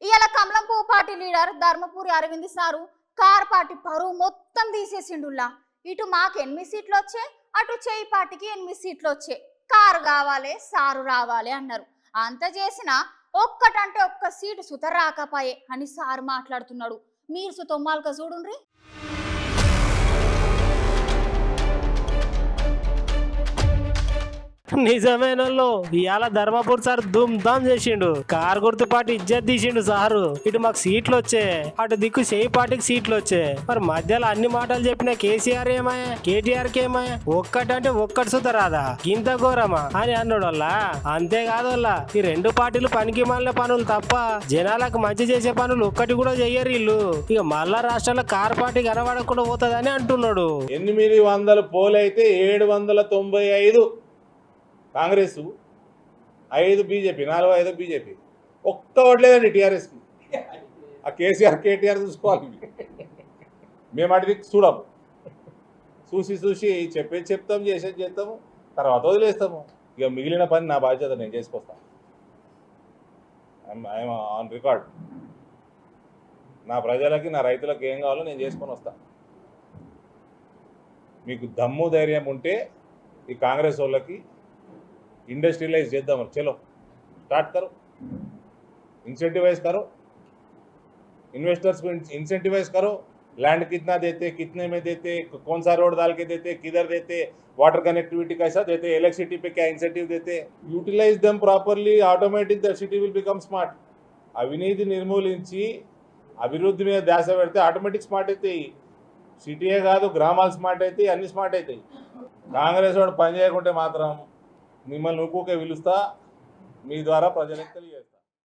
ఇవాళ కమలం పువ్వు party leader Dharmapuri Arvind sir car party పరువు మొత్తం తీసేసిండుల్లా. ఇటు మాకు 8 సీట్లు వచ్చే, అటు చేయి పార్టీకి 8 సీట్లు వచ్చే. కారు కావాలి, సారు రావాలి అన్నారు. అంత చేసినా ఒక్కటంటే ఒక్క సీటు సుత రాకపాయే అని సారు మాట్లాడుతున్నాడు. మీరు సుతొమ్మాలక చూడుండ్రి. నిజమేనోళ్ళు ఇవాళ ధర్మపూర్ సార్ దుమ్ దామ్ చేసిండు. కారు గుర్తు పార్టీ ఇజ్జత్ తీసిండు సారు. ఇటు మాకు సీట్లు వచ్చే, అటు దిక్కు చేయి పార్టీకి సీట్లు వచ్చే. మరి మధ్యలో అన్ని మాటలు చెప్పిన కేసీఆర్ ఏమాయా, కేటీఆర్ కి ఏమాయా, ఒక్కటంటే ఒక్కటి సుత రాదా, ఇంత ఘోరమా అని అన్నాడు వాళ్ళ. అంతేకాదు వాళ్ళ ఈ రెండు పార్టీలు పనికి మాలిన పనులు తప్ప జనాలకు మంచి చేసే పనులు ఒక్కటి కూడా చెయ్యరు వీళ్ళు. ఇక మళ్ళా రాష్ట్రంలో కారు పార్టీ కనబడకుండా పోతుందని అంటున్నాడు. 800 పోలైతే 795 కాంగ్రెస్, 5 బీజేపీ, 4-5 బీజేపీ. ఒక్క ఓట్లేదండి టీఆర్ఎస్కి. ఆ కేసీఆర్ కేటీఆర్ చూసుకోవాలి. మేము అడిగి చూడము. చూసి చెప్పేది చెప్తాం, చేసేది చేస్తాము, తర్వాత వదిలేస్తాము. ఇక మిగిలిన పని నా బాధ్యత, నేను చేసుకొస్తాను. I'm on record. నా ప్రజలకి, నా రైతులకు ఏం కావాలో నేను చేసుకొని వస్తాను. మీకు దమ్ము ధైర్యం ఉంటే ఈ కాంగ్రెస్ వాళ్ళకి इंडस्ट्रियलाइज చేద్దాం. चलो स्टार्ट करो, इंसेंटिवाइज करो, इन्वेस्टर्स को इंसेंटिवाइज करो. लैंड कितना देते, कितने में देते, कौन सा रोड डाल के देते, किधर देते, वाटर कनेक्टिविटी कैसा देते, इलेक्ट्रिसिटी पे क्या इंसेंटिव देते. Utilize them properly, automatic the city will become smart. అవినీతి నిర్మూలించి అభివృద్ధి మీద ధ్యాస పెడితే ఆటోమేటిక్ స్మార్ట్ అవుతాయి. సిటీయే కాదు, గ్రామాలు స్మార్ట్ అవుతాయి, అన్ని స్మార్ట్ అవుతాయి. కాంగ్రెస్ వాడు పని చేయకుంటే మాత్రం మిమ్మల్ని ఊకూకే పిలుస్తా. మీ ద్వారా ప్రజలకు తెలియదు.